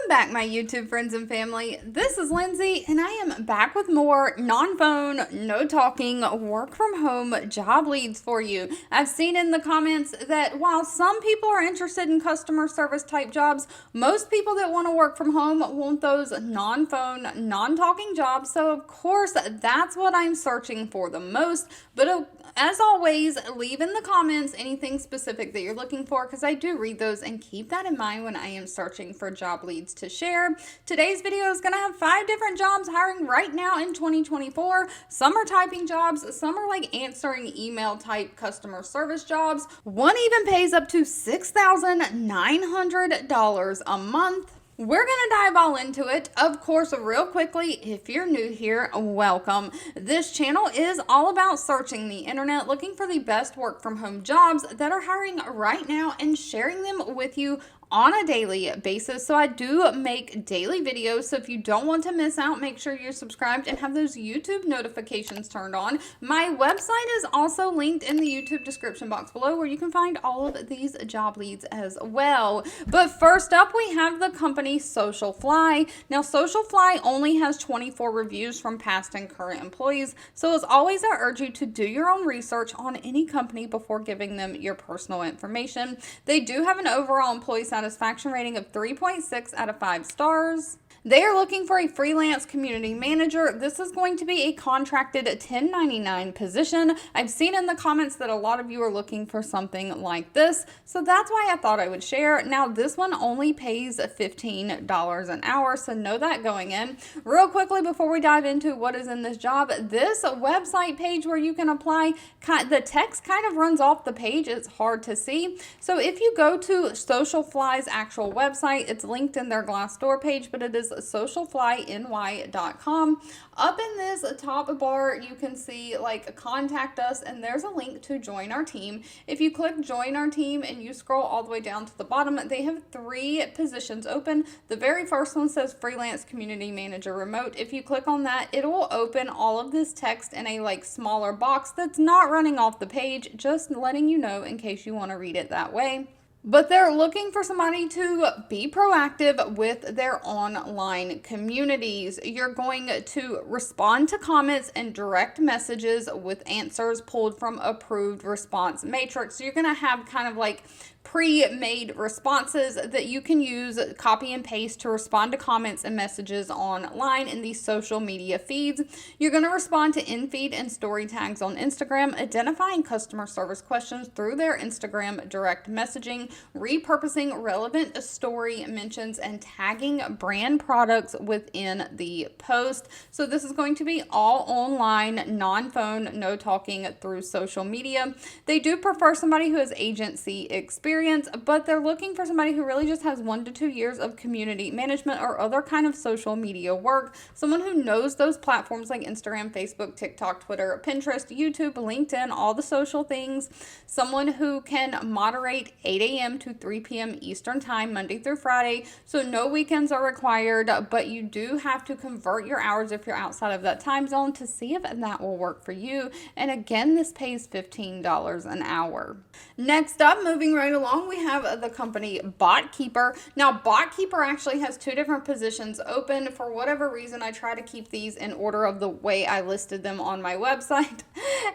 back, my YouTube friends and family. This is Lindsay, and I am back with more non-phone, no-talking, work-from-home job leads for you. I've seen in the comments that while some people are interested in customer service type jobs, most people that want to work from home want those non-phone, non-talking jobs. So, of course, that's what I'm searching for the most. But as always, leave in the comments anything specific that you're looking for, because I do read those, and keep that in mind when I am searching for job leads to share. Today's video is going to have 5 different jobs hiring right now in 2024. Some are typing jobs, some are like answering email type customer service jobs. One even pays up to $6,900 a month. We're going to dive all into it. Of course, real quickly, if you're new here, welcome. This channel is all about searching the internet, looking for the best work from home jobs that are hiring right now and sharing them with you on a daily basis. So I do make daily videos. So if you don't want to miss out, make sure you're subscribed and have those YouTube notifications turned on. My website is also linked in the YouTube description box below, where you can find all of these job leads as well. But first up, we have the company SocialFly. Now, SocialFly only has 24 reviews from past and current employees. So as always, I urge you to do your own research on any company before giving them your personal information. They do have an overall employee satisfaction rating of 3.6 out of 5 stars. They are looking for a freelance community manager. This is going to be a contracted 1099 position. I've seen in the comments that a lot of you are looking for something like this, so that's why I thought I would share. Now, this one only pays $15 an hour, so know that going in. Real quickly, before we dive into what is in this job, this website page where you can apply, the text kind of runs off the page. It's hard to see. So if you go to SocialFly's actual website, it's linked in their Glassdoor page, but it is socialflyny.com. Up in this top bar, you can see like contact us, and there's a link to join our team. If you click join our team and you scroll all the way down to the bottom, they have 3 positions open. The very first one says freelance community manager remote. If you click on that, it will open all of this text in a like smaller box that's not running off the page, just letting you know in case you want to read it that way. But they're looking for somebody to be proactive with their online communities. You're going to respond to comments and direct messages with answers pulled from approved response matrix. So you're going to have kind of like pre-made responses that you can use, copy and paste to respond to comments and messages online in these social media feeds. You're going to respond to in-feed and story tags on Instagram, identifying customer service questions through their Instagram direct messaging, repurposing relevant story mentions, and tagging brand products within the post. So this is going to be all online, non-phone, no talking through social media. They do prefer somebody who has agency experience, but they're looking for somebody who really just has 1 to 2 years of community management or other kind of social media work. Someone who knows those platforms like Instagram, Facebook, TikTok, Twitter, Pinterest, YouTube, LinkedIn, all the social things. Someone who can moderate 8 a.m. to 3 p.m. Eastern time, Monday through Friday. So no weekends are required, but you do have to convert your hours if you're outside of that time zone to see if that will work for you. And again, this pays $15 an hour. Next up, moving right along, we have the company Botkeeper. Now, Botkeeper actually has 2 different positions open. For whatever reason, I try to keep these in order of the way I listed them on my website,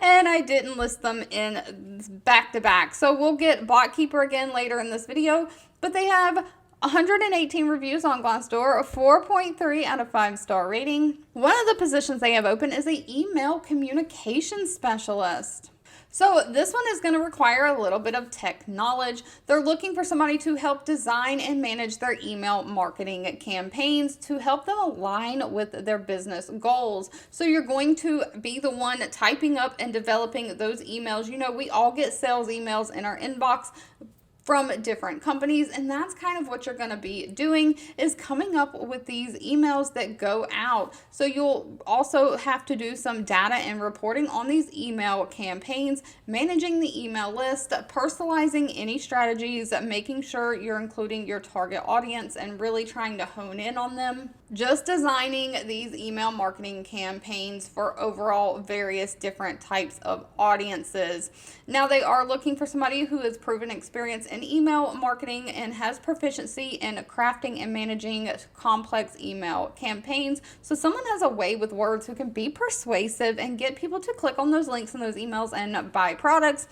and I didn't list them in back to back. So we'll get Botkeeper again later in this video, but they have 118 reviews on Glassdoor, a 4.3 out of 5 star rating. One of the positions they have open is an email communication specialist. So this one is going to require a little bit of tech knowledge. They're looking for somebody to help design and manage their email marketing campaigns to help them align with their business goals. So you're going to be the one typing up and developing those emails. You know, we all get sales emails in our inbox from different companies, and that's kind of what you're going to be doing, is coming up with these emails that go out. So you'll also have to do some data and reporting on these email campaigns, managing the email list, personalizing any strategies, making sure you're including your target audience and really trying to hone in on them. Just designing these email marketing campaigns for overall various different types of audiences. Now, they are looking for somebody who has proven experience in email marketing and has proficiency in crafting and managing complex email campaigns. So someone has a way with words who can be persuasive and get people to click on those links in those emails and buy products.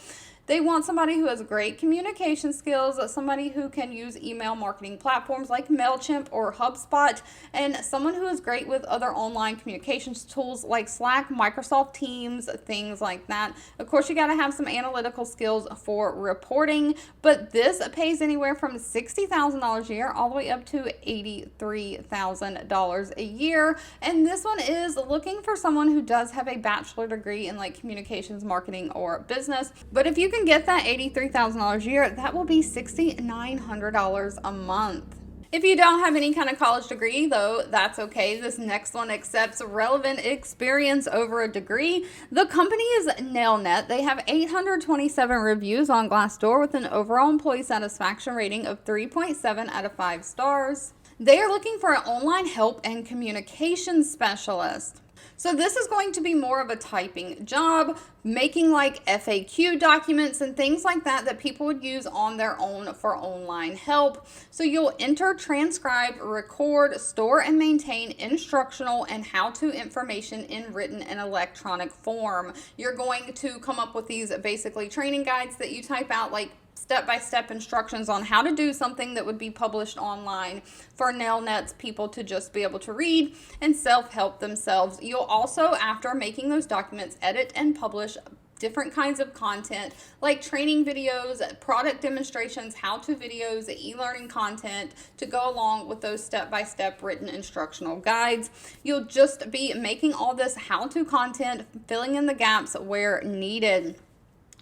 They want somebody who has great communication skills, somebody who can use email marketing platforms like MailChimp or HubSpot, and someone who is great with other online communications tools like Slack, Microsoft Teams, things like that. Of course, you got to have some analytical skills for reporting, but this pays anywhere from $60,000 a year all the way up to $83,000 a year. And this one is looking for someone who does have a bachelor degree in like communications, marketing, or business. But if you can get that $83,000 a year, that will be $6,900 a month. If you don't have any kind of college degree, though, that's okay. This next one accepts relevant experience over a degree. The company is Nelnet. They have 827 reviews on Glassdoor with an overall employee satisfaction rating of 3.7 out of 5 stars. They are looking for an online help and communication specialist. So this is going to be more of a typing job, making like FAQ documents and things like that that people would use on their own for online help. So you'll enter, transcribe, record, store, and maintain instructional and how-to information in written and electronic form. You're going to come up with these basically training guides that you type out, like step-by-step instructions on how to do something that would be published online for Nelnet's people to just be able to read and self-help themselves. You'll also, after making those documents, edit and publish different kinds of content like training videos, product demonstrations, how-to videos, e-learning content to go along with those step-by-step written instructional guides. You'll just be making all this how-to content, filling in the gaps where needed.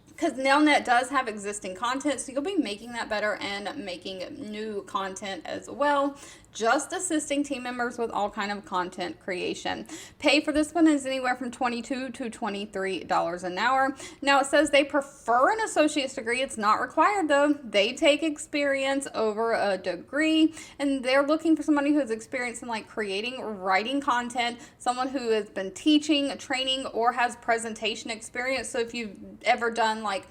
Because Nelnet does have existing content, so you'll be making that better and making new content as well. Just assisting team members with all kind of content creation. Pay for this one is anywhere from $22 to $23 an hour. Now it says they prefer an associate's degree. It's not required though. They take experience over a degree, and they're looking for somebody who has experience in like creating, writing content, someone who has been teaching, training, or has presentation experience. So if you've ever done like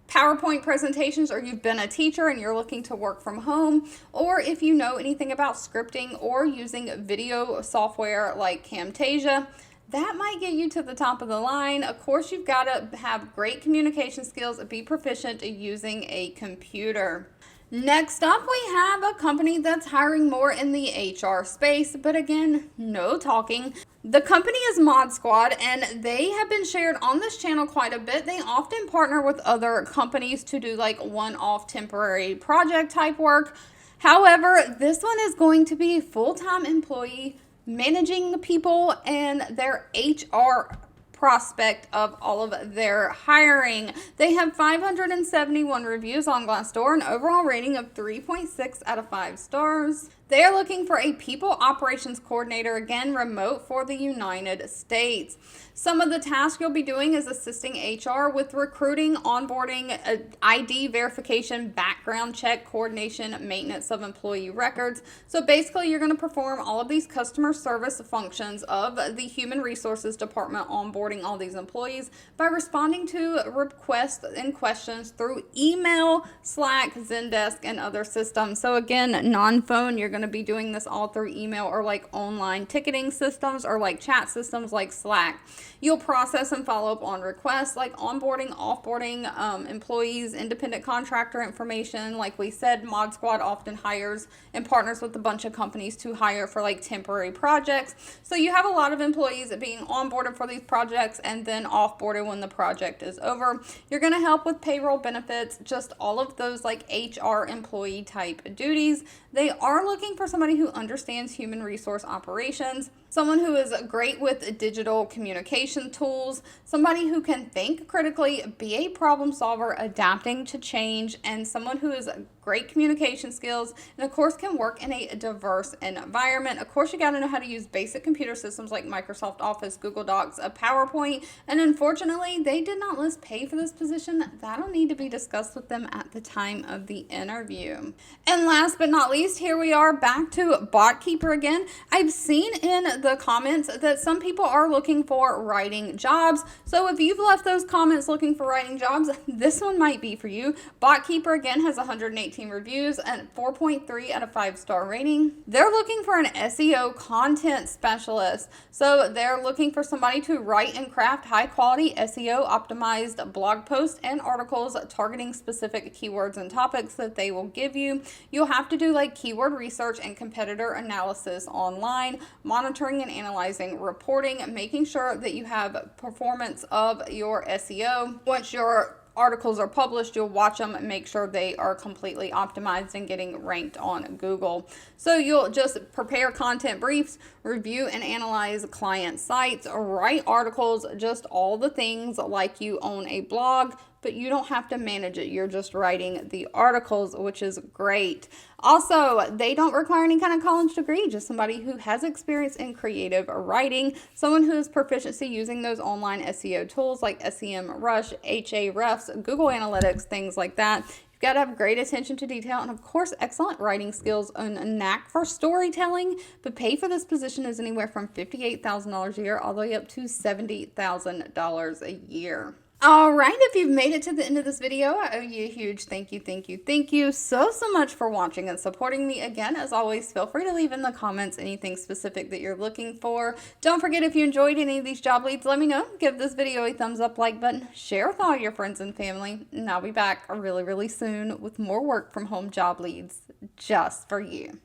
PowerPoint presentations, or you've been a teacher and you're looking to work from home, or if you know anything about scripting or using video software like Camtasia, that might get you to the top of the line. Of course, you've got to have great communication skills, be proficient at using a computer. Next up, we have a company that's hiring more in the HR space, but again, no talking. The company is Modsqaud, and they have been shared on this channel quite a bit. They often partner with other companies to do like one-off temporary project type work. However, this one is going to be full-time employee managing the people and their HR prospect of all of their hiring. They have 571 reviews on Glassdoor, an overall rating of 3.6 out of 5 stars. They are looking for a people operations coordinator, again, remote for the United States. Some of the tasks you'll be doing is assisting HR with recruiting, onboarding, ID verification, background check, coordination, maintenance of employee records. So basically, you're going to perform all of these customer service functions of the human resources department, onboarding all these employees by responding to requests and questions through email, Slack, Zendesk, and other systems. So again, non-phone, you're going to be doing this all through email or like online ticketing systems or like chat systems like Slack. You'll process and follow up on requests like onboarding, offboarding, employees, independent contractor information. Like we said, Modsqaud often hires and partners with a bunch of companies to hire for like temporary projects. So you have a lot of employees being onboarded for these projects and then offboarded when the project is over. You're going to help with payroll, benefits, just all of those like HR employee type duties. They are looking for somebody who understands human resource operations, someone who is great with digital communication tools, somebody who can think critically, be a problem solver, adapting to change, and someone who is great communication skills, and of course can work in a diverse environment. Of course, you got to know how to use basic computer systems like Microsoft Office, Google Docs, a PowerPoint, and unfortunately, they did not list pay for this position. That'll need to be discussed with them at the time of the interview. And last but not least, here we are back to Botkeeper again. I've seen in the comments that some people are looking for writing jobs. So if you've left those comments looking for writing jobs, this one might be for you. Botkeeper again has 118 reviews and 4.3 out of 5-star rating. They're looking for an SEO content specialist. So they're looking for somebody to write and craft high quality SEO optimized blog posts and articles targeting specific keywords and topics that they will give you. You'll have to do like keyword research and competitor analysis online, monitoring and analyzing reporting, making sure that you have performance of your SEO. Once your articles are published, you'll watch them and make sure they are completely optimized and getting ranked on Google. So you'll just prepare content briefs, review and analyze client sites, write articles, just all the things like you own a blog, but you don't have to manage it. You're just writing the articles, which is great. Also, they don't require any kind of college degree, just somebody who has experience in creative writing, someone who has proficiency using those online SEO tools like SEMrush, Ahrefs, Google Analytics, things like that. You've got to have great attention to detail and, of course, excellent writing skills and a knack for storytelling. But pay for this position is anywhere from $58,000 a year all the way up to $70,000 a year. All right, if you've made it to the end of this video, I owe you a huge thank you so much for watching and supporting me. Again, as always, feel free to leave in the comments anything specific that you're looking for. Don't forget, if you enjoyed any of these job leads, let me know. Give this video a thumbs up, like button, share with all your friends and family, and I'll be back really soon with more work from home job leads just for you.